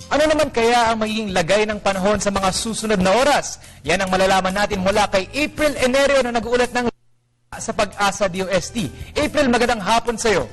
Ano naman kaya ang magiging lagay ng panahon sa mga susunod na oras? Yan ang malalaman natin mula kay April Enerio na nag-uulat ng sa Pag-asa DOST. April, magandang hapon sa'yo.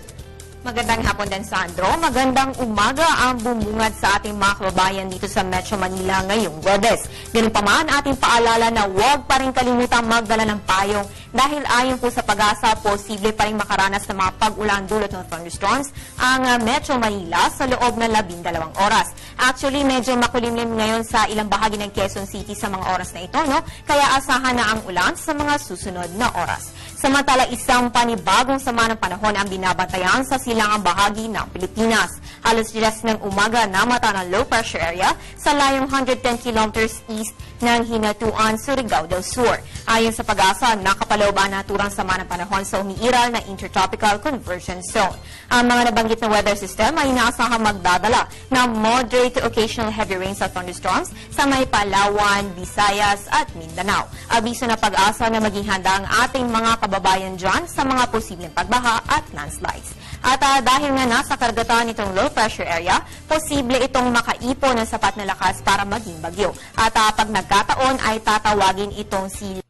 Magandang hapon din, Sandro. Magandang umaga ang bumungad sa ating mga kababayan dito sa Metro Manila ngayong Webes. Ganun pa man, ating paalala na huwag pa rin kalimutang magdala ng payong dahil ayon po sa Pag-asa, posible pa rin makaranas ng mga pag-ulan dulot ng thunderstorms ang Metro Manila sa loob ng 12 oras. Actually, medyo makulimlim ngayon sa ilang bahagi ng Quezon City sa mga oras na ito, no? Kaya asahan na ang ulan sa mga susunod na oras. Samantala, isang panibagong sama ng panahon ang binabantayan sa silangang bahagi ng Pilipinas. Halos 10 ng umaga na mata ng low pressure area sa layong 110 kilometers east ng Hinatuan, Surigao del Sur. Ayon sa Pag-asa, nakapaloob ang naturang sama ng panahon sa umiiral na Intertropical Convergence Zone. Ang mga nabanggit na weather system ay inaasahang magdadala ng moderate to occasional heavy rains at thunderstorms sa may Palawan, Visayas at Mindanao. Abiso na Pag-asa na maging handa ang ating mga kababayan dyan sa mga posibleng pagbaha at landslides. At dahil nga nasa karagatan itong low pressure area, posible itong makaipon ng sapat na lakas para maging bagyo. At pag nagkataon ay tatawagin itong si.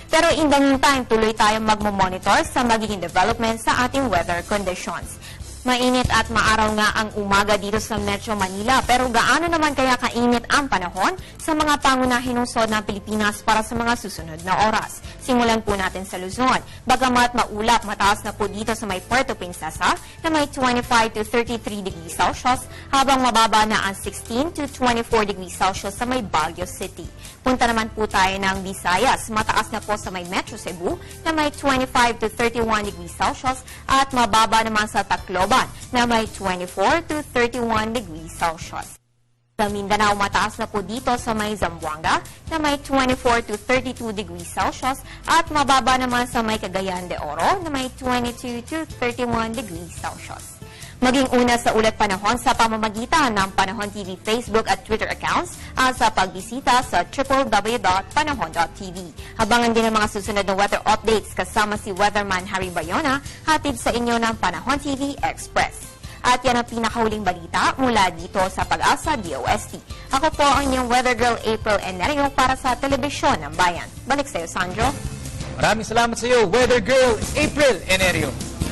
Pero in the meantime, tuloy tayong magmamonitor sa magiging development sa ating weather conditions. Mainit at maaraw nga ang umaga dito sa Metro Manila, pero gaano naman kaya kainit ang panahon sa mga pangunahing lungsod ng Pilipinas para sa mga susunod na oras? Simulan po natin sa Luzon. Bagamat maulap, mataas na po dito sa may Puerto Princesa na may 25 to 33 degrees Celsius, habang mababa na ang 16 to 24 degrees Celsius sa may Baguio City. Punta naman po tayo ng Visayas. Mataas na po sa may Metro Cebu na may 25 to 31 degrees Celsius at mababa naman sa Tacloban na may 24 to 31 degrees Celsius. Sa Mindanao, mataas na po dito sa may Zamboanga na may 24 to 32 degrees Celsius at mababa naman sa may Cagayan de Oro na may 22 to 31 degrees Celsius. Maging una sa ulat panahon sa pamamagitan ng Panahon TV Facebook at Twitter accounts at sa pagbisita sa www.panahon.tv. Habangan din ang mga susunod na weather updates kasama si Weatherman Harry Bayona, hatid sa inyo ng Panahon TV Express. At yan ang pinakahuling balita mula dito sa Pag-asa DOST. Ako po ang inyong Weather Girl April Enerio para sa Telebisyon ng Bayan. Balik sa iyo, Sandro. Maraming salamat sa iyo, Weather Girl April Enerio.